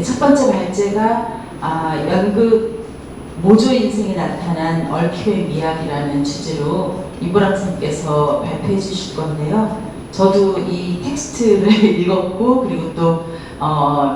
첫 번째 발제가 연극 모조 인생에 나타난 얽혀의 미학이라는 주제로 이보람 선생님께서 발표해 주실 건데요. 저도 이 텍스트를 읽었고, 그리고 또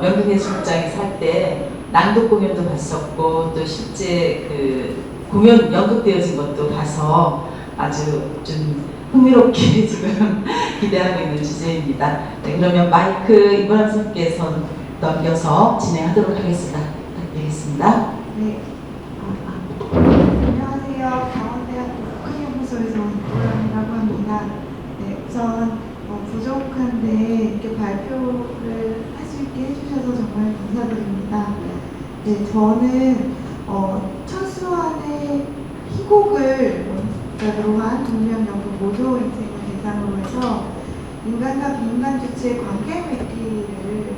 연극예술장에서 할 때 낭독 공연도 봤었고, 또 실제 그 공연 연극되어진 것도 봐서 아주 좀 흥미롭게 지금 기대하고 있는 주제입니다. 네, 그러면 마이크 이보람 선생님께서 넘겨서 진행하도록 하겠습니다. 부탁드리겠습니다. 네. 안녕하세요. 강원대학교 국학연구소에서 온 이보람이라고 합니다. 네, 우선 부족한데 이렇게 발표를 할 수 있게 해주셔서 정말 감사드립니다. 네, 저는 천수환의 희곡을 원작으로 한 동명연극 모조 인생을 대상으로 해서 인간과 비인간 주체의 관계 맺기를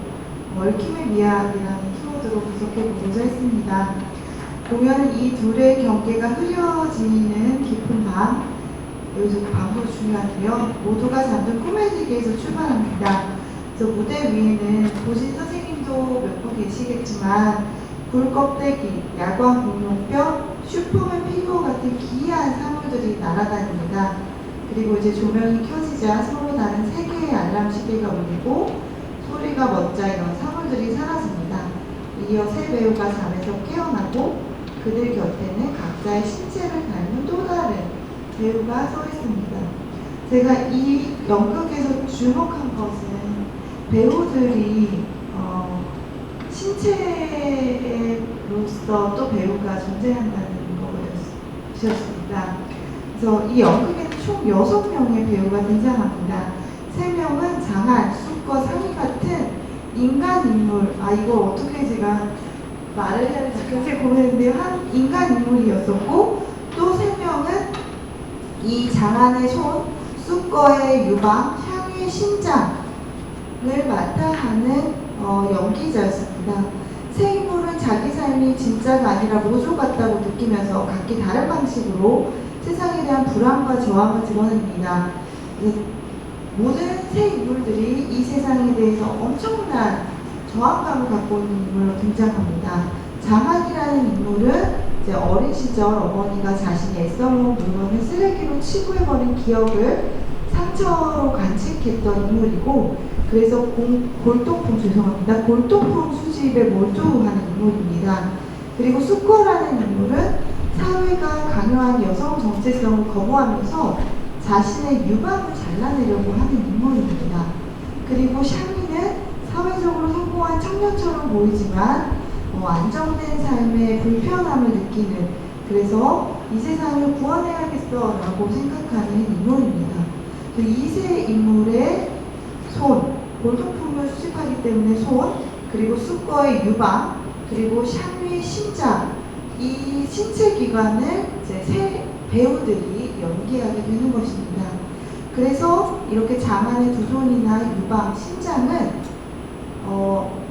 얽힘의 미학이라는 키워드로 분석해보고자 했습니다. 공연은 이 둘의 경계가 흐려지는 깊은 밤, 여기서 밤도 중요한데요. 모두가 잠든 꿈의 세계에서 출발합니다. 그래서 무대 위에는 보신 선생님도 몇 분 계시겠지만 굴껍데기, 야광 공룡뼈, 슈퍼맨 피규어 같은 기이한 사물들이 날아다닙니다. 그리고 이제 조명이 켜지자 서로 다른 세 개의 알람 시계가 울리고 소리가 멎자 이런 사물들이 사라집니다. 이어 세 배우가 잠에서 깨어나고 그들 곁에는 각자의 신체를 닮은 또 다른 배우가 서 있습니다. 제가 이 연극에서 주목한 것은 배우들이 신체로서 또 배우가 존재한다는 거였습니다. 그래서 이 연극에는 총 6명의 배우가 등장합니다. 3명은 장한, 쑥과 상이 같은 인간 인물, 이걸 어떻게 제가 말을 해야 될지 굉장히 고민했는데요. 한 인간 인물이었었고, 또 3명은 이 장한의 손, 쑥거의 유방, 향유의 심장을 맡아 하는 연기자였습니다. 세 인물은 자기 삶이 진짜가 아니라 모조 같다고 느끼면서 각기 다른 방식으로 세상에 대한 불안과 저항을 드러냅니다. 모든 세 인물들이 이 세상에 대해서 엄청난 저항감을 갖고 있는 인물로 등장합니다. 장한이라는 인물은 이제 어린 시절 어머니가 자신이 애써놓은 물건을 쓰레기로 치부해버린 기억을 상처로 간직했던 인물이고, 그래서 골동품 수집에 몰두하는 인물입니다. 그리고 수꺼라는 인물은 사회가 강요한 여성 정체성을 거부하면서 자신의 유방을 잘라내려고 하는 인물입니다. 그리고 샤미는 사회적으로 성공한 청년처럼 보이지만 안정된 삶의 불편함을 느끼는, 그래서 이 세상을 구원해야겠어 라고 생각하는 인물입니다. 이 세 인물의 손, 골동품을 수집하기 때문에 손, 그리고 수꺼의 유방, 그리고 샤미의 심장, 이 신체 기관을 이제 세 배우들이 연기하게 되는 것입니다. 그래서 이렇게 장안의 두 손이나 유방, 심장은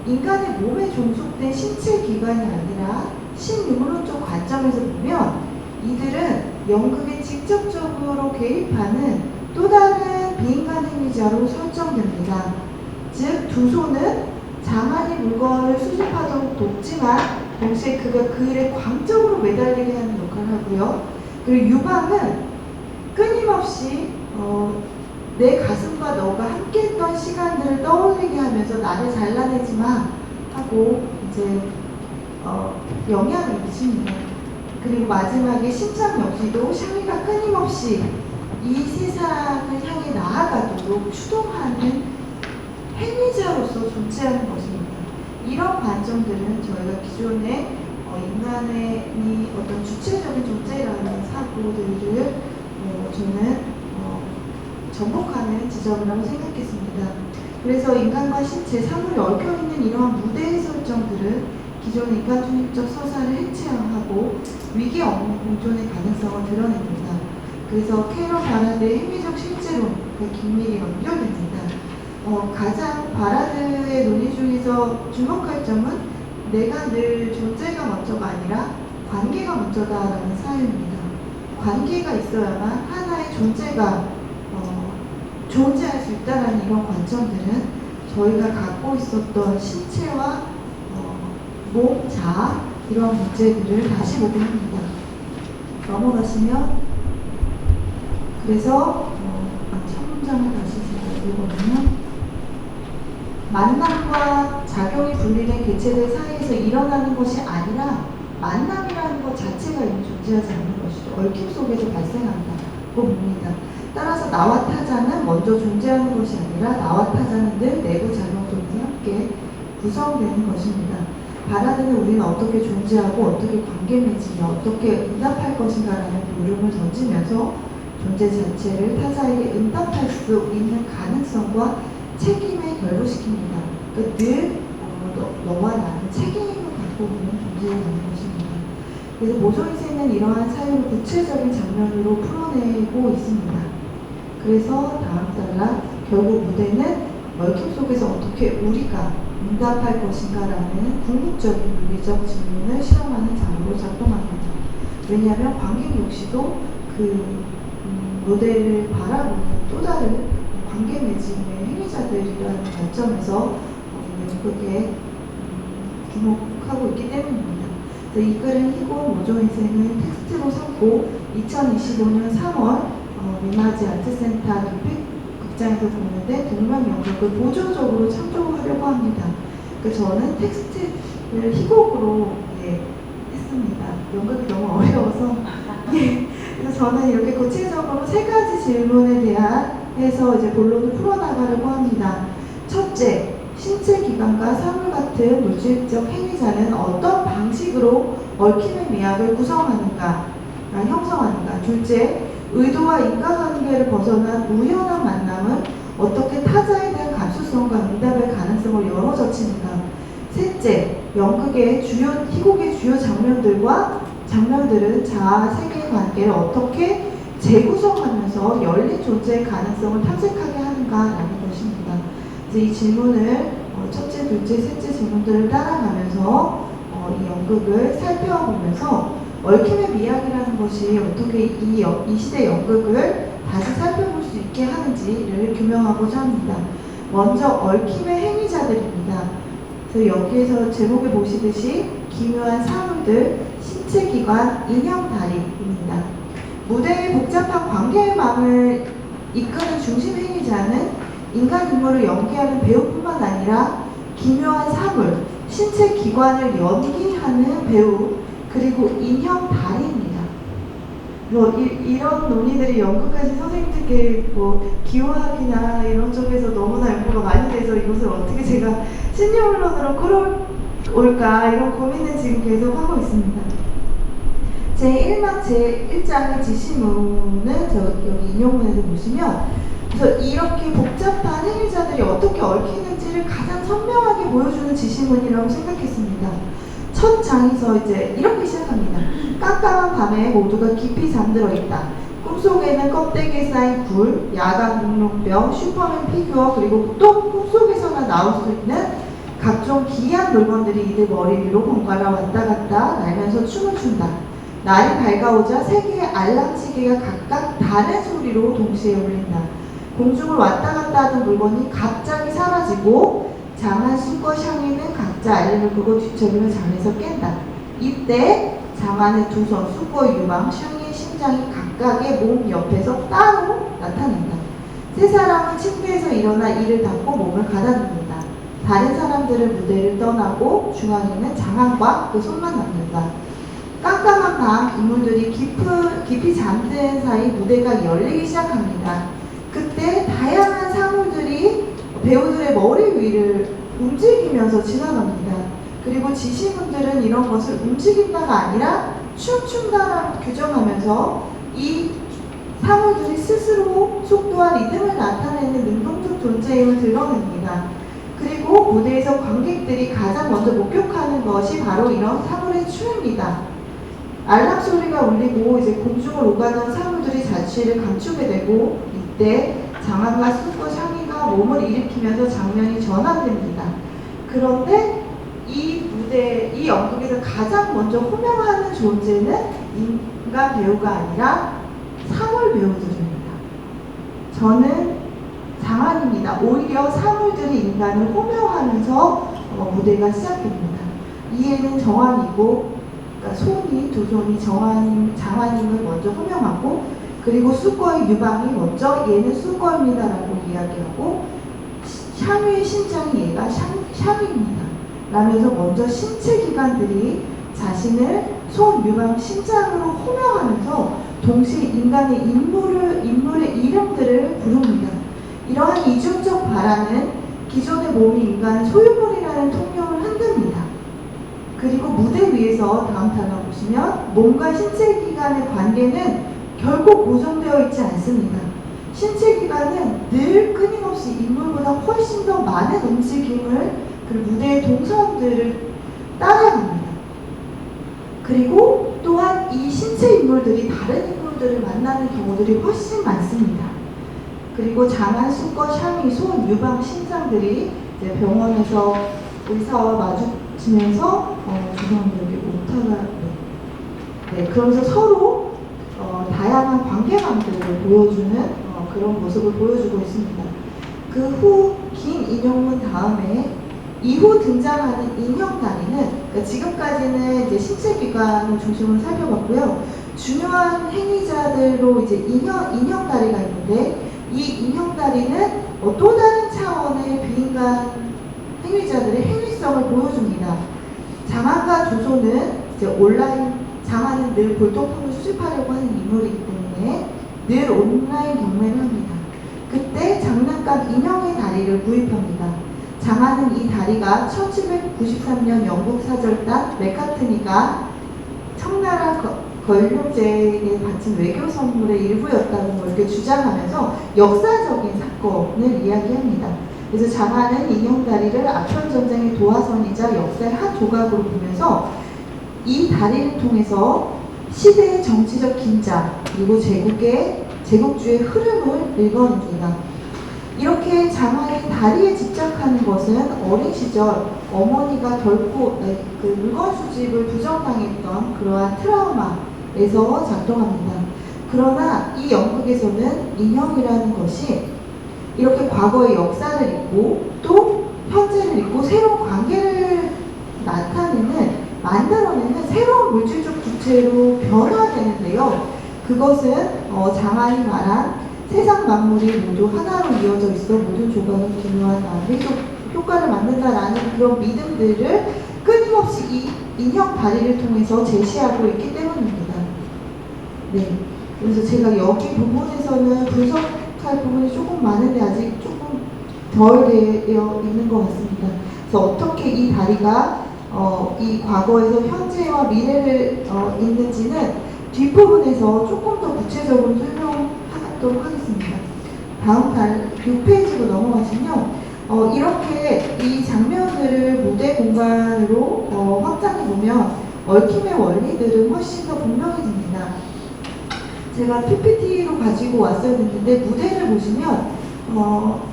인간의 몸에 종속된 신체 기관이 아니라 신유물론적 관점에서 보면 이들은 연극에 직접적으로 개입하는 또 다른 비인간 행위자로 설정됩니다. 즉, 두 손은 장안이 물건을 수집하도록 돕지만 동시에 그가 그 일에 광적으로 매달리게 하는 역할을 하고요. 그리고 유방은 끊임없이 내 가슴과 너가 함께했던 시간들을 떠올리게 하면서 나를 잘라내지 마 하고 이제 영향을 미칩니다. 그리고 마지막에 심장 역시도 샤미가 끊임없이 이 세상을 향해 나아가도록 추동하는 행위자로서 존재하는 것입니다. 이런 관점들은 저희가 기존에 인간의 어떤 주체적인 존재라는 사고들을 저는 접목하는 지점이라고 생각했습니다. 그래서 인간과 신체, 사물이 얽혀있는 이러한 무대의 설정들은 기존의 인간 중립적 서사를 해체하고 위기 없는 공존의 가능성을 드러냅니다. 그래서 캐럴 바라드의 행위적 실제론과 긴밀히 연결됩니다. 가장 바라드의 논의 중에서 주목할 점은 내가 늘 존재가 먼저가 아니라 관계가 먼저다라는 사유입니다. 관계가 있어야만 하나의 존재가 존재할 수 있다는 이런 관점들은 저희가 갖고 있었던 신체와 몸, 자아 이런 문제들을 다시 보게 합니다. 넘어가시면 그래서 첫 문장을 다시 제가 읽어보면 만남과 작용이 분리된 개체들 사이에서 일어나는 것이 아니라 만남이라는 것 자체가 이미 존재하지 않는 것이죠. 얽힘 속에서 발생한다고 봅니다. 따라서 나와 타자는 먼저 존재하는 것이 아니라 나와 타자는 늘 내부 작용 동시에 함께 구성되는 것입니다. 바라드는 우리는 어떻게 존재하고 어떻게 관계 맺으며 어떻게 응답할 것인가라는 물음을 던지면서 존재 자체를 타자에게 응답할 수 있는 가능성과 책임에 결부시킵니다. 그러니까 늘 너와 나는 책임을 갖고 있는 존재라는 것입니다. 그래서 모조인생은 이러한 사유를 구체적인 장면으로 풀어내고 있습니다. 그래서 다음 단락 결국 무대는 얽힘 속에서 어떻게 우리가 응답할 것인가라는 궁극적인 윤리적 질문을 실험하는 장으로 작동합니다. 왜냐하면 관객 역시도 그 무대를 바라보는 또 다른 관계 맺음의 행위자들이라는 관점에서 연극에 주목하고 있기 때문입니다. 이 글은 희고 모조인생을 텍스트로 삼고 2025년 3월 미마지 아트센터 눈빛 극장에서 공연된 동명 연극을 보조적으로 창조하려고 합니다. 저는 텍스트를 희곡으로 했습니다. 연극이 너무 어려워서 그래서 저는 이렇게 구체적으로 세 가지 질문에 대해서 이제 본론을 풀어나가려고 합니다. 첫째, 신체 기관과 사물 같은 물질적 행위자는 어떤 방식으로 얽힘의 미학을 구성하는가, 형성하는가. 둘째, 의도와 인과관계를 벗어난 우연한 만남은 어떻게 타자에 대한 감수성과 응답의 가능성을 열어젖히는가. 셋째, 연극의 희곡의 주요 장면들은 자아 세계의 관계를 어떻게 재구성하면서 열린 존재의 가능성을 탐색하게 하는가라는 것입니다. 이 질문을 첫째, 둘째, 셋째 질문들을 따라가면서 이 연극을 살펴보면서 얽힘의 미학이라는 것이 어떻게 이 시대 연극을 다시 살펴볼 수 있게 하는지를 규명하고자 합니다. 먼저 얽힘의 행위자들입니다. 그래서 여기에서 제목에 보시듯이 기묘한 사물들, 신체기관, 인형다리입니다. 무대의 복잡한 관계망을 이끄는 중심 행위자는 인간 인물을 연기하는 배우뿐만 아니라 기묘한 사물, 신체 기관을 연기하는 배우, 그리고 인형 다리입니다. 이런 논의들이 연극하신 선생님들께 기호학이나 이런 쪽에서 너무나 연구가 많이 돼서 이것을 어떻게 제가 시니어론으로 끌어올까 이런 고민을 지금 계속 하고 있습니다. 제1막 제1장의 지시문은 여기 인용문에서 보시면 그래서 이렇게 복잡한 행위자들이 어떻게 얽히는지를 가장 선명하게 보여주는 지시문이라고 생각했습니다. 첫 장에서 이제 이렇게 시작합니다. 깜깜한 밤에 모두가 깊이 잠들어 있다. 꿈속에는 껍데기에 쌓인 굴, 야간 목록병, 슈퍼맨 피규어, 그리고 또 꿈속에서나 나올 수 있는 각종 기이한 물건들이 이들 머리 위로 번갈아 왔다 갔다 날면서 춤을 춘다. 날이 밝아오자 세 개의 알람 시계가 각각 다른 소리로 동시에 울린다. 공중을 왔다 갔다 하던 물건이 갑자기 사라지고 장한 숲과 샹이는 각자 알림을 끄고 뒤척이며 잠에서 깬다. 이때 장한의 두 손, 숲과 유방, 샹이의 심장이 각각의 몸 옆에서 따로 나타난다. 세 사람은 침대에서 일어나 이를 닫고 몸을 가다듬는다. 다른 사람들은 무대를 떠나고 중앙에는 장한과 그 손만 남는다. 깜깜한 밤 인물들이 깊이 잠든 사이 무대가 열리기 시작합니다. 그때 다양한 사물들이 배우들의 머리 위를 움직이면서 지나갑니다. 그리고 지시문들은 이런 것을 움직인다가 아니라 춤춘다라고 규정하면서 이 사물들이 스스로 속도와 리듬을 나타내는 능동적 존재임을 드러냅니다. 그리고 무대에서 관객들이 가장 먼저 목격하는 것이 바로 이런 사물의 춤입니다. 알람 소리가 울리고 이제 공중을 오가던 사물들이 자취를 감추게 되고 이때 장한과 숲과 샹이가 몸을 일으키면서 장면이 전환됩니다. 그런데 이 연극에서 가장 먼저 호명하는 존재는 인간 배우가 아니라 사물 배우들입니다. 저는 장한입니다. 오히려 사물들이 인간을 호명하면서 무대가 시작됩니다. 이에는 정환이고, 그러니까 손이 두 손이 장환임을 먼저 호명하고, 그리고 수거의 유방이 먼저 얘는 수거입니다라고 이야기하고, 샤위의 신장이 얘가 샤위입니다 라면서 먼저 신체 기관들이 자신을 손, 유방, 신장으로 호명하면서 동시에 인간의 인물의 이름들을 부릅니다. 이러한 이중적 발화는 기존의 몸이 인간 소유물이라는 통념을 흔듭니다. 그리고 무대 위에서 다음 단어 보시면 몸과 신체 기관의 관계는 결코 고정되어 있지 않습니다. 신체 기관은 늘 끊임없이 인물보다 훨씬 더 많은 움직임을 그리고 무대의 동선들을 따라갑니다. 그리고 또한 이 신체 인물들이 다른 인물들을 만나는 경우들이 훨씬 많습니다. 그리고 장안, 수거, 샤미, 손, 유방, 신장들이 이제 병원에서 의사와 마주치면서 죄송합니다. 여기 오타가 그러면서 서로 다양한 관계망들을 보여주는 그런 모습을 보여주고 있습니다. 그 후 긴 인용문 다음에 이후 등장하는 인형다리는 그러니까 지금까지는 이제 신체 기관을 중심으로 살펴봤고요. 중요한 행위자들로 이제 인형다리가 있는데 이 인형다리는 또 다른 차원의 비인간 행위자들의 행위성을 보여줍니다. 장안과 조소는 이제 온라인 장안은 늘 골동품을 수집하려고 하는 인물이기 때문에 늘 온라인 경매를 합니다. 그때 장난감 인형의 다리를 구입합니다. 장안은 이 다리가 1793년 영국 사절단 맥카트니가 청나라 걸료제에 바친 외교 선물의 일부였다고 이렇게 주장하면서 역사적인 사건을 이야기합니다. 그래서 장안은 인형다리를 아편전쟁의 도화선이자 역사의 한 조각으로 보면서 이 다리를 통해서 시대의 정치적 긴장 그리고 제국주의 흐름을 읽어냅니다. 이렇게 장안이 다리에 집착하는 것은 어린 시절 어머니가 결코 그 물건 수집을 부정당했던 그러한 트라우마에서 작동합니다. 그러나 이 연극에서는 인형이라는 것이 이렇게 과거의 역사를 읽고 또 현재를 읽고 새로운 관계를 만들어내는 새로운 물질적 주체로 변화되는데요. 그것은 장안이 말한 세상 만물이 모두 하나로 이어져 있어 모든 조각은 기묘한 나의 효과를 만든다라는 그런 믿음들을 끊임없이 이 인형 다리를 통해서 제시하고 있기 때문입니다. 네, 그래서 제가 여기 부분에서는 분석할 부분이 조금 많은데 아직 조금 덜 되어 있는 것 같습니다. 그래서 어떻게 이 다리가 이 과거에서 현재와 미래를 있는지는 뒷부분에서 조금 더 구체적으로 설명하도록 하겠습니다. 다음 6페이지로 넘어가시면 이렇게 이 장면들을 무대 공간으로 확장해보면 얽힘의 원리들은 훨씬 더 분명해집니다. 제가 PPT로 가지고 왔어야 됐는데 무대를 보시면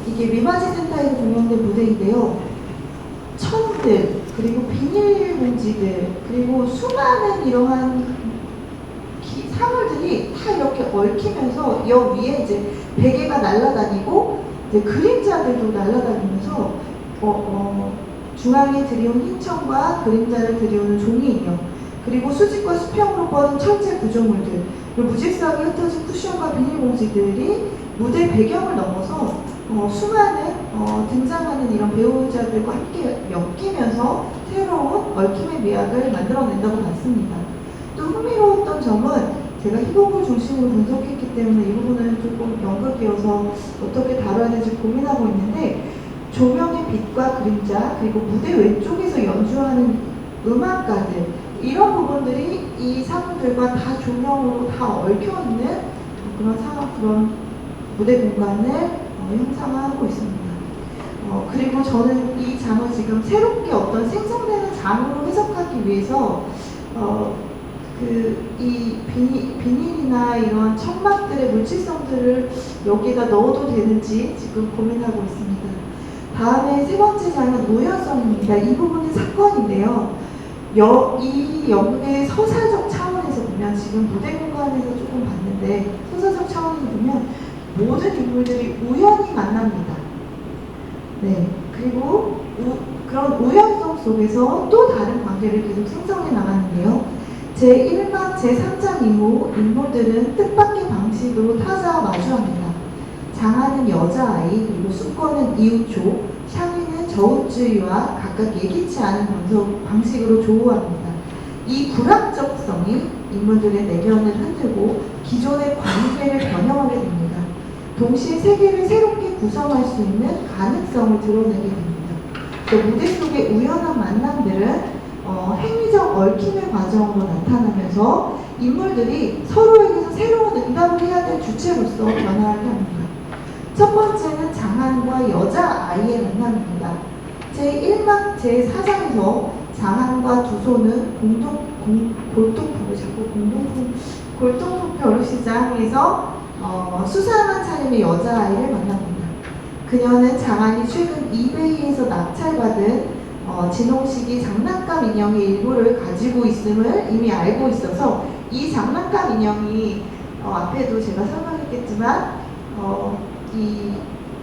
이게 리바지 센터에서 공연된 무대인데요. 천들, 그리고 비닐봉지들, 그리고 수많은 이러한 사물들이 다 이렇게 얽히면서 여 위에 이제 베개가 날아다니고 이제 그림자들도 날아다니면서 중앙에 들이온 흰 천과 그림자를 들이오는 종이 인형, 그리고 수직과 수평으로 뻗은 철제 구조물들, 그리고 무질서하게 흩어진 쿠션과 비닐봉지들이 무대 배경을 넘어서 수많은 등장하는 이런 배우자들과 함께 엮이면서 새로운 얽힘의 미학을 만들어낸다고 봤습니다. 또 흥미로웠던 점은 제가 힙합을 중심으로 분석했기 때문에 이 부분은 조금 연극이어서 어떻게 다뤄야 될지 고민하고 있는데 조명의 빛과 그림자 그리고 무대 왼쪽에서 연주하는 음악가들 이런 부분들이 이 사람들과 다 조명으로 다 얽혀있는 그런 무대 공간을 형상화하고 있습니다. 그리고 저는 이 장을 지금 새롭게 어떤 생성되는 장으로 해석하기 위해서 이 비닐이나 이런 천막들의 물질성들을 여기다 넣어도 되는지 지금 고민하고 있습니다. 다음에 세 번째 장은 우연성입니다. 이 부분은 사건인데요. 이 연극의 서사적 차원에서 보면 지금 무대 공간에서 조금 봤는데 서사적 차원에서 보면 모든 인물들이 우연히 만납니다. 네, 그리고 그런 우연성 속에서 또 다른 관계 관계를 계속 생성해 나가는데요. 제1막 제3장 이후 인물들은 뜻밖의 방식으로 타자와 마주합니다. 장하는 여자아이, 그리고 수권은 이웃조, 샹이는 저우주의와 각각 예기치 않은 방식으로 조우합니다. 이 불합적성이 인물들의 내면을 흔들고 기존의 관계를 변형하게 됩니다. 동시에 세계를 새롭게 구성할 수 있는 가능성을 드러내게 됩니다. 무대 속의 우연한 만남들은 행위적 얽힘의 과정으로 나타나면서 인물들이 서로에게서 새로운 응답을 해야 될 주체로서 변화하게 합니다. 첫 번째는 장한과 여자아이의 만남입니다. 제1막 제4장에서 장한과 두소는 골동품 벼룩시장에서 수상한 차림의 여자아이를 만납니다. 그녀는 장한이 최근 이베이에서 낙찰받은 진홍식이 장난감 인형의 일부를 가지고 있음을 이미 알고 있어서 이 장난감 인형이 앞에도 제가 설명했겠지만 이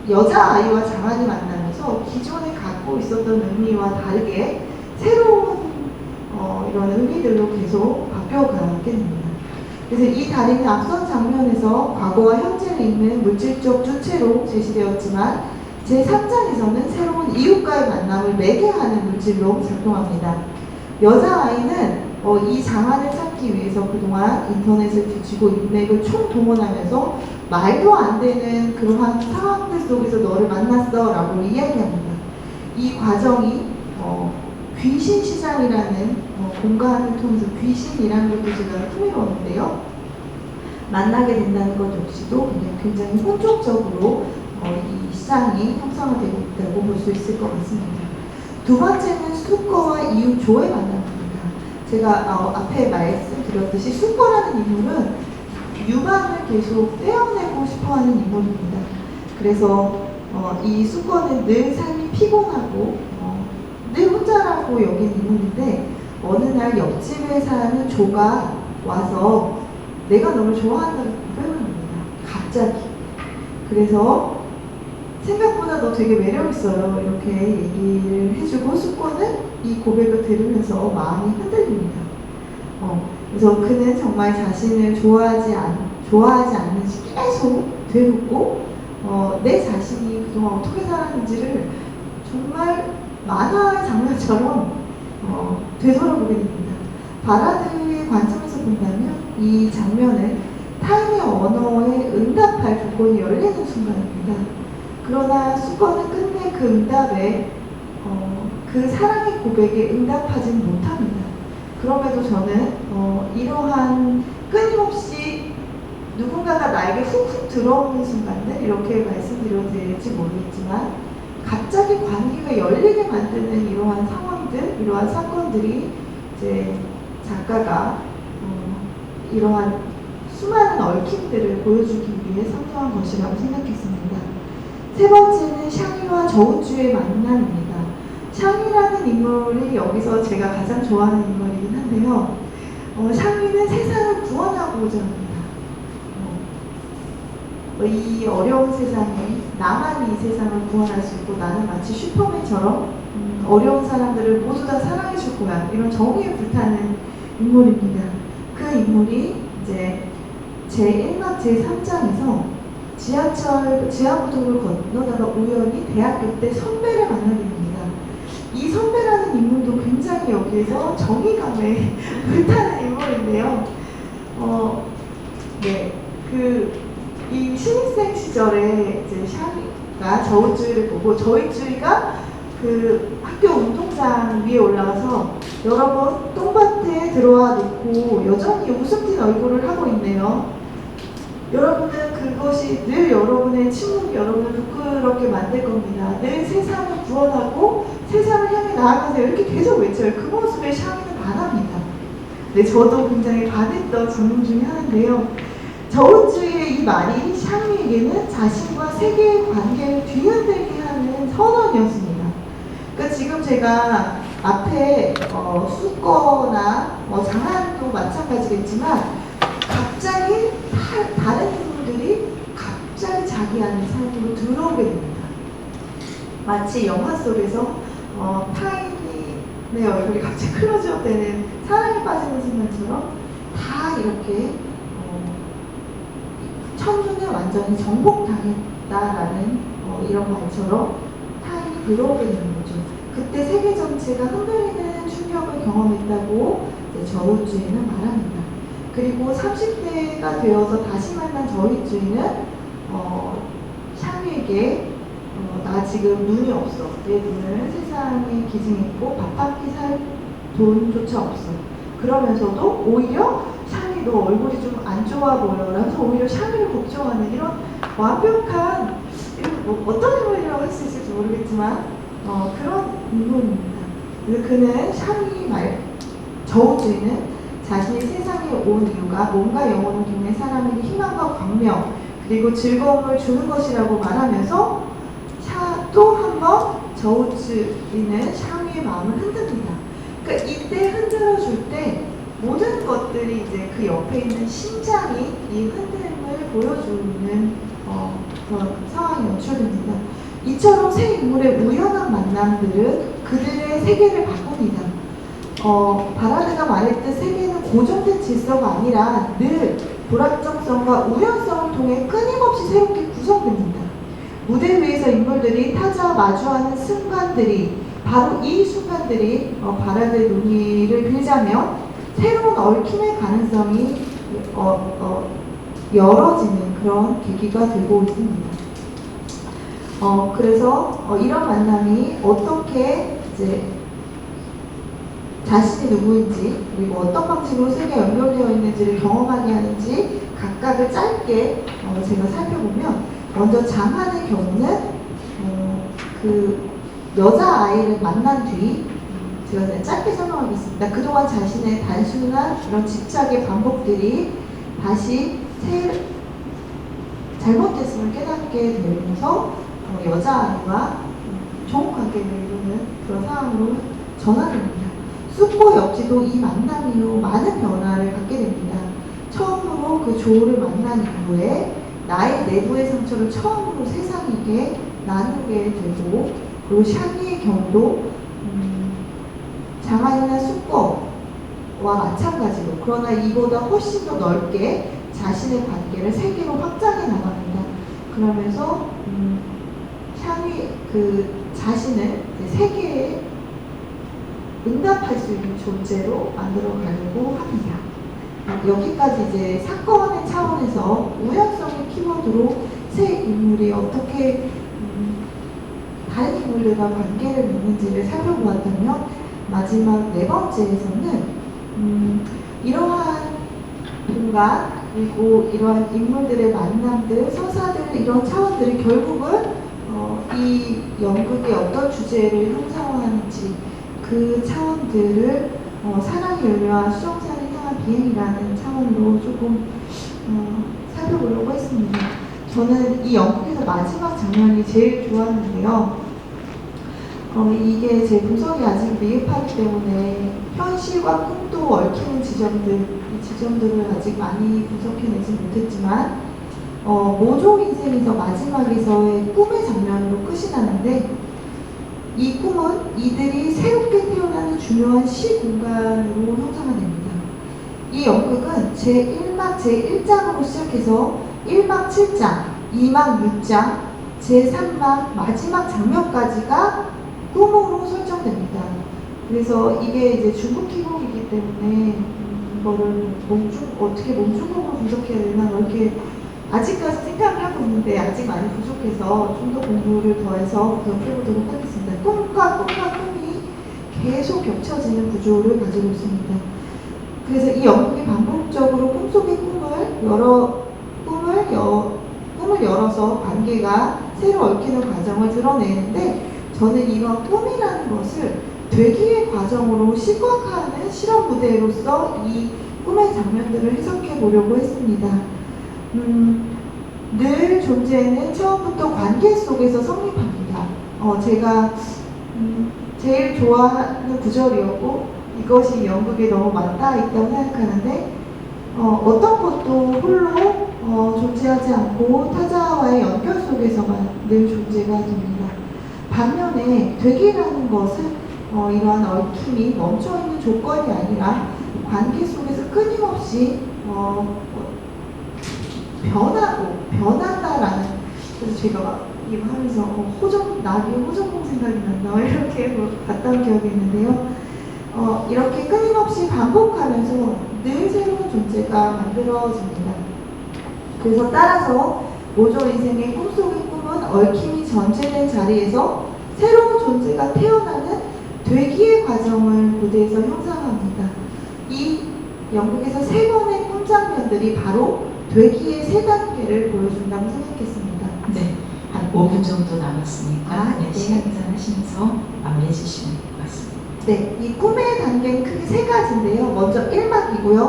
여자아이와 장한이 만나면서 기존에 갖고 있었던 의미와 다르게 새로운 이런 의미들로 계속 바뀌어가게 됩니다. 그래서 이 다리는 앞선 장면에서 과거와 현재를 잇는 물질적 주체로 제시되었지만 제3장에서는 새로운 이웃과의 만남을 매개하는 물질로 작동합니다. 여자아이는 이 장안을 찾기 위해서 그동안 인터넷을 뒤지고 인맥을 총동원하면서 말도 안 되는 그러한 상황들 속에서 너를 만났어 라고 이야기합니다. 이 과정이 귀신 시장이라는 공간을 통해서 귀신이라는 것도 제가 흥미로웠는데요. 만나게 된다는 것 역시도 굉장히 혼종적으로 이 시장이 형성화되고 있다고 볼 수 있을 것 같습니다. 두 번째는 수거와 이웃 조의 만남입니다. 제가 앞에 말씀드렸듯이 수거라는 인물은 유망을 계속 떼어내고 싶어하는 인물입니다. 그래서 이 수거는 늘 삶이 피곤하고 늘 혼자라고 여긴 인물인데 어느 날 옆집에 사는 조가 와서 내가 너를 좋아한다고 고백을 합니다. 갑자기. 그래서 생각보다 너 되게 매력있어요. 이렇게 얘기를 해주고 수권은 이 고백을 들으면서 마음이 흔들립니다. 그래서 그는 정말 자신을 좋아하지 않는지 계속 되묻고 내 자신이 그동안 어떻게 살았는지를 정말 만화의 장면처럼 되돌아보게 됩니다. 바라드의 관점에서 본다면 이 장면은 타인의 언어에 응답할 조건이 열리는 순간입니다. 그러나 수건은 끝내 그 응답에 그 사랑의 고백에 응답하지는 못합니다. 그럼에도 저는 이러한 끊임없이 누군가가 나에게 훅훅 들어오는 순간들, 이렇게 말씀드려도 될지 모르겠지만 갑자기 관계가 열리게 만드는 이러한 상황들, 이러한 사건들이 이제 작가가 이러한 수많은 얽힘들을 보여주기 위해 선정한 것이라고 생각했습니다. 세 번째는 샹이와 저우주의 만남입니다. 샹이라는 인물이 여기서 제가 가장 좋아하는 인물이긴 한데요. 샹이는 세상을 구원하고자 합니다. 이 어려운 세상에 나만 이 세상을 구원할 수 있고 나는 마치 슈퍼맨처럼 어려운 사람들을 모두 다 사랑해 줄 거야. 이런 정의에 불타는 인물입니다. 그 인물이 이제 제1막 제3장에서 지하부동을 건너다가 우연히 대학교 때 선배를 만나게 됩니다. 이 선배라는 인물도 굉장히 여기에서 정의감에 불타는 인물인데요. 이 신입생 시절에 이제 샤니가 저울주의를 보고 저울주의가 그 학교 운동장 위에 올라가서 여러분 똥밭에 들어와 놓고 여전히 웃음 띤 얼굴을 하고 있네요. 여러분은 그것이 늘 여러분의 침묵이 여러분을 부끄럽게 만들 겁니다. 늘 세상을 구원하고 세상을 향해 나아가세요. 이렇게 계속 외쳐요. 그 모습에 샤니는 반합니다. 네, 저도 굉장히 반했던 장면 중에 하나인데요. 저울주의의 이 말이 샤니에게는 자신과 세계의 관계를 뒤흔들게 하는 선언이었습니다. 그러니까 지금 제가 앞에 수거나 장한도 마찬가지겠지만 갑자기 다른 인물들이 갑자기 자기 안의 삶으로 들어오게 됩니다. 마치 영화 속에서 타인이 내 얼굴이 갑자기 클로즈업 되는 사랑에 빠지는 순간처럼 다 이렇게 천눈에 완전히 정복당했다라는 이런 말처럼 타인이 들어오게 되는 거죠. 그때 세계 전체가 흔들리는 충격을 경험했다고 저울주의는 말합니다. 그리고 30대가 되어서 다시 만난 저울주의는 샤미에게 나 지금 눈이 없어. 내 눈을 세상에 기증했고 밥 한 끼 살 돈조차 없어. 그러면서도 오히려 샤미 너 얼굴이 좀 안 좋아 보여. 라면서 오히려 샤미를 걱정하는 이런 완벽한 어떤 인물이라고 할 수 있을지 모르겠지만 그런 인물입니다. 그래서 그는 샤미 저울주의는 자신이 세상에 온 이유가 몸과 영혼을 통해 사람에게 희망과 광명 그리고 즐거움을 주는 것이라고 말하면서 또 한 번 저울주의는 샤미의 마음을 흔듭니다. 그러니까 이때 흔들어줄 때 모든 것들이 이제 그 옆에 있는 심장이 이 흔들림을 보여주는 그런 상황이 연출됩니다. 이처럼 세 인물의 우연한 만남들은 그들의 세계를 바꿉니다. 바라드가 말했듯 세계는 고정된 질서가 아니라 늘 불확정성과 우연성을 통해 끊임없이 새롭게 구성됩니다. 무대 위에서 인물들이 타자와 마주하는 순간들이 바로 이 순간들이 바라드의 논의를 빌자면 새로운 얽힘의 가능성이 열어지는 그런 계기가 되고 있습니다. 그래서 이런 만남이 어떻게 이제 자신이 누구인지 그리고 어떤 방식으로 세계에 연결되어 있는지를 경험하게 하는지 각각을 짧게 제가 살펴보면 먼저 장한의 경우는 그 여자아이를 만난 뒤 제가 그냥 짧게 설명하겠습니다. 그동안 자신의 단순한 그런 집착의 반복들이 다시 잘못됐음을 깨닫게 되면서 여자아이와 좋은 관계를 이루는 그런 상황으로 전환됩니다. 쑥고 역지도 이 만남 이후 많은 변화를 갖게 됩니다. 처음으로 그 조우를 만난 이후에 나의 내부의 상처를 처음으로 세상에게 나누게 되고 그리고 샤미의 경우도 장한이나 쑥고와 마찬가지로 그러나 이보다 훨씬 더 넓게 자신의 관계를 세계로 확장해 나갑니다. 그러면서 샤미 그 자신을 세계에 응답할 수 있는 존재로 만들어 가려고 합니다. 여기까지 이제 사건의 차원에서 우연성의 키워드로 세 인물이 어떻게 다른 인물들과 관계를 맺는지를 살펴보았다면 마지막 네 번째에서는 이러한 공간 그리고 이러한 인물들의 만남들, 서사들 이런 차원들이 결국은 이 연극의 어떤 주제를 형상화하는지 그 차원들을 사랑의 열매와 수정산을 향한 비행이라는 차원으로 조금 살펴보려고 했습니다. 저는 이 연극에서 마지막 장면이 제일 좋았는데요. 이게 제 분석이 아직 미흡하기 때문에 현실과 꿈도 얽히는 이 지점들을 아직 많이 분석해내지 못했지만 모종 인생에서 마지막에서의 꿈의 장면으로 끝이 나는데 이 꿈은 이들이 새롭게 태어나는 중요한 시공간으로 형상화됩니다. 이 연극은 제1막 제1장으로 시작해서 1막 7장, 2막 6장, 제3막 마지막 장면까지가 꿈으로 설정됩니다. 그래서 이게 이제 중국 희곡이기 때문에 이거를 어떻게 몸중곡으로 분석해야 되나 이렇게 아직까지 생각을 하고 있는데 아직 많이 부족해서 좀 더 공부를 더해서 해보도록 하겠습니다. 꿈과 꿈이 계속 겹쳐지는 구조를 가지고 있습니다. 그래서 이 연극이 반복적으로 꿈속의 꿈을 열어서 관계가 새로 얽히는 과정을 드러내는데 저는 이런 꿈이라는 것을 되기의 과정으로 시각화하는 실험 무대로서 이 꿈의 장면들을 해석해 보려고 했습니다. 늘 존재는 처음부터 관계 속에서 성립합니다. 제가 제일 좋아하는 구절이었고 이것이 연극에 너무 맞닿아 있다고 생각하는데 어떤 것도 홀로 존재하지 않고 타자와의 연결 속에서만 늘 존재가 됩니다. 반면에 되기라는 것은 이러한 얽힘이 멈춰있는 조건이 아니라 관계 속에서 끊임없이 변한다라는, 그래서 제가 막 이거 하면서 나비의 호정공 생각이 난다 이렇게 봤던 기억이 있는데요. 이렇게 끊임없이 반복하면서 늘 새로운 존재가 만들어집니다. 그래서 따라서 모조 인생의 꿈속의 꿈은 얽힘이 전제된 자리에서 새로운 존재가 태어나는 되기의 과정을 무대에서 형상합니다. 이 영국에서 3번의 꿈 장면들이 바로 되기의 3단계를 보여준다고 생각했습니다. 네, 한 5분 정도 남았으니까 네. 시간 계산하시면서 마무리해 주시면 될 것 같습니다. 네, 이 꿈의 단계는 크게 3가지인데요. 먼저 1막이고요.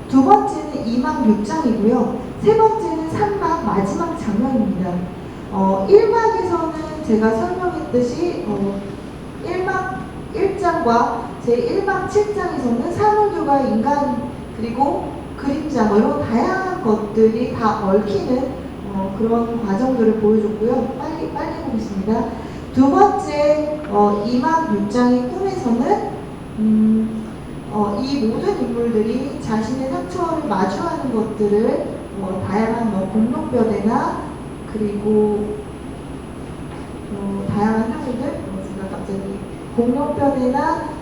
두 번째는 2막 6장이고요. 세 번째는 3막 마지막 장면입니다. 1막에서는 제가 설명했듯이 1막 1장과 제1막 7장에서는 사물들과 인간 그리고 그림자 이런 다양한 것들이 다 얽히는 그런 과정들을 보여줬고요. 빨리 보겠습니다. 두 번째 2막 6장의 꿈에서는 이 모든 인물들이 자신의 상처를 마주하는 것들을 다양한 공룡뼈대나 그리고 다양한 사물들 제가 갑자기 공룡뼈대나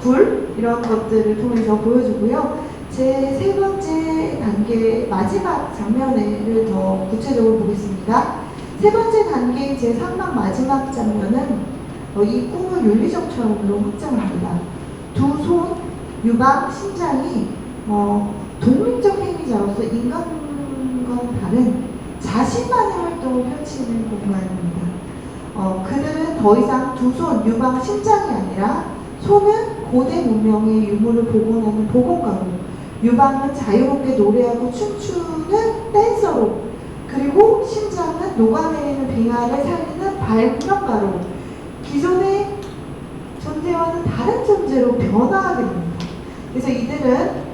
굴 이런 것들을 통해서 보여주고요. 제 3번째 단계 마지막 장면을 더 구체적으로 보겠습니다. 3번째 단계인 제 3막 마지막 장면은 이 꿈을 윤리적 차원으로 확장합니다. 두 손, 유방, 심장이 독립적 행위자로서 인간과는 다른 자신만의 활동을 펼치는 공간입니다. 그들은 더 이상 두 손, 유방, 심장이 아니라 손은 고대 문명의 유물을 복원하는 복원가로, 유방은 자유롭게 노래하고 춤추는 댄서로, 그리고 심장은 녹아내리는 빙하를 살리는 발명가로 기존의 존재와는 다른 존재로 변화하게 됩니다. 그래서 이들은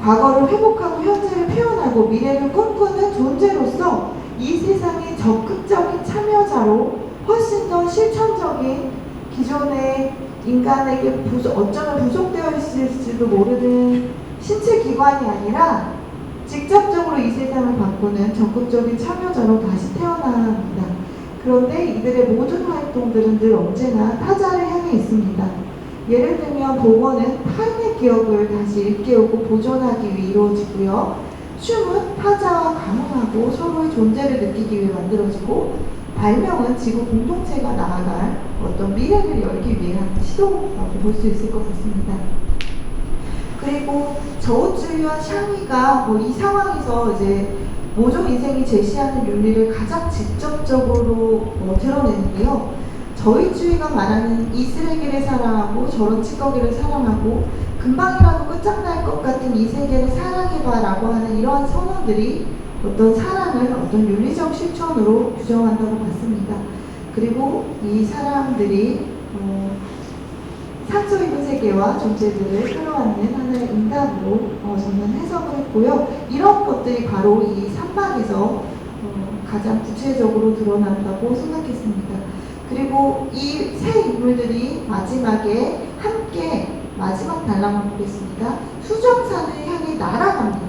과거를 회복하고 현재를 표현하고 미래를 꿈꾸는 존재로서 이 세상의 적극적인 참여자로 훨씬 더 실천적인 기존의 인간에게 어쩌면 부속되어 있을지도 모르는 신체 기관이 아니라 직접적으로 이 세상을 바꾸는 적극적인 참여자로 다시 태어납니다. 그런데 이들의 모든 활동들은 늘 언제나 타자를 향해 있습니다. 예를 들면 복원은 타인의 기억을 다시 일깨우고 보존하기 위해 이루어지고요. 춤은 타자와 감흥하고 서로의 존재를 느끼기 위해 만들어지고, 발명은 지구 공동체가 나아갈 어떤 미래를 열기 위한 시도라고 볼 수 있을 것 같습니다. 그리고 저우주의와 샹위가 이 상황에서 이제 모조 인생이 제시하는 윤리를 가장 직접적으로 드러내는데요. 저희주의가 말하는 이 쓰레기를 사랑하고 저런 찌꺼기를 사랑하고 금방이라도 끝장날 것 같은 이 세계를 사랑해봐 라고 하는 이러한 선언들이 어떤 사랑을 어떤 윤리적 실천으로 규정한다고 봤습니다. 그리고 이 사람들이 상처 입은 세계와 존재들을 끌어안는 하나의 응답으로 저는 해석을 했고요. 이런 것들이 바로 이 3막에서 가장 구체적으로 드러난다고 생각했습니다. 그리고 이 세 인물들이 마지막에 함께 마지막 단락을 보겠습니다. 수정산을 향해 날아갑니다.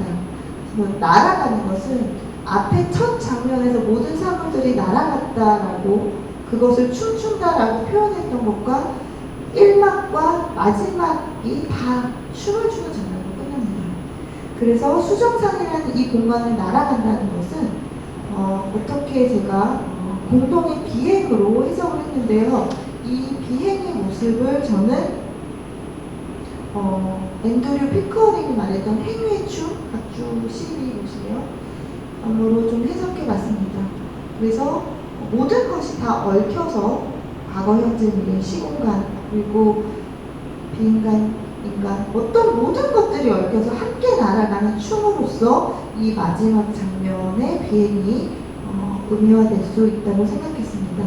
날아가는 것은 앞에 첫 장면에서 모든 사물들이 날아갔다라고 그것을 춤춘다라고 표현했던 것과 1막과 마지막이 다 춤을 추는 장면으로 끝납니다. 그래서 수정산이라는 이 공간을 날아간다는 것은 어떻게 제가 공동의 비행으로 해석을 했는데요. 이 비행의 모습을 저는 앤드류 피커링이 말했던 행위의 춤, 각주 12곳이에요. 으로 좀 해석해봤습니다. 그래서 모든 것이 다 얽혀서 과거, 현재, 미래, 시공간, 그리고 비인간, 인간, 어떤 모든 것들이 얽혀서 함께 날아가는 춤으로써 이 마지막 장면의 비행이 의미화될 수 있다고 생각했습니다.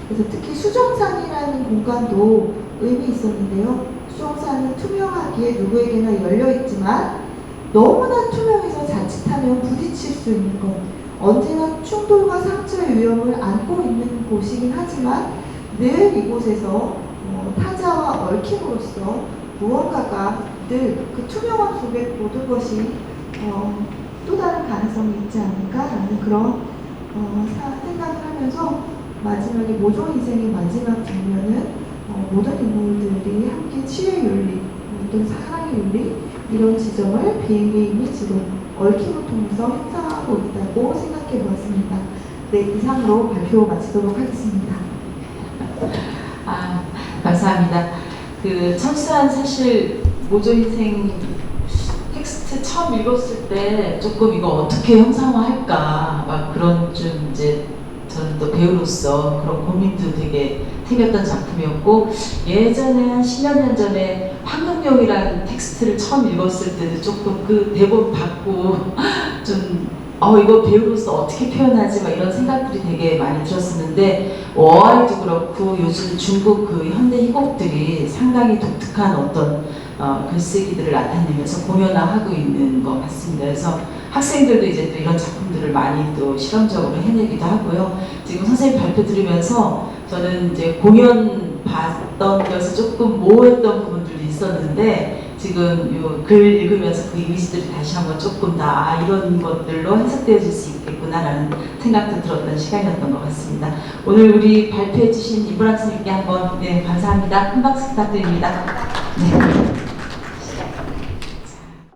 그래서 특히 수정산이라는 공간도 의미 있었는데요. 수정산은 투명하기에 누구에게나 열려있지만 너무나 투명해서 자칫하면 부딪힐 수 있는 것, 언제나 충돌과 상처의 위험을 안고 있는 곳이긴 하지만 늘 이곳에서 타자와 얽힘으로써 무언가가 늘 그 투명한 속에 모든 것이 또 다른 가능성이 있지 않을까라는 그런 생각을 하면서 마지막에 모조 인생의 마지막 장면은 모든 인물들이 함께 치유의 윤리, 모든 사랑의 윤리 이런 지점을 비행기 이미지로 얽힘을 통해서 형성하고 있다고 생각해 보았습니다. 네, 이상으로 발표 마치도록 하겠습니다. 감사합니다. 그 철수한 사실 모조 인생 텍스트 처음 읽었을 때 조금 이거 어떻게 형상화할까 막 그런 좀 이제 저는 또 배우로서 그런 고민도 되게 생겼던 작품이었고 예전에 한 10여 년 전에 황금용이라는 텍스트를 처음 읽었을 때도 조금 그 대본 받고 좀 이거 배우로서 어떻게 표현하지 막 이런 생각들이 되게 많이 들었었는데 어아이도 그렇고 요즘 중국 그 현대 희곡들이 상당히 독특한 어떤 글쓰기들을 나타내면서 공연화하고 있는 것 같습니다. 그래서 학생들도 이제 또 이런 작품들을 많이 또 실험적으로 해내기도 하고요. 지금 선생님 발표 들으면서 저는 이제 공연 봤던 것을 조금 모호했던 부분들도 있었는데 지금 이 글 읽으면서 그 이미지들이 다시 한번 조금 다 이런 것들로 해석되어질 수 있겠구나라는 생각도 들었던 시간이었던 것 같습니다. 오늘 우리 발표해 주신 이브람 선생님께 한번 감사합니다. 큰 박수 부탁드립니다. 네.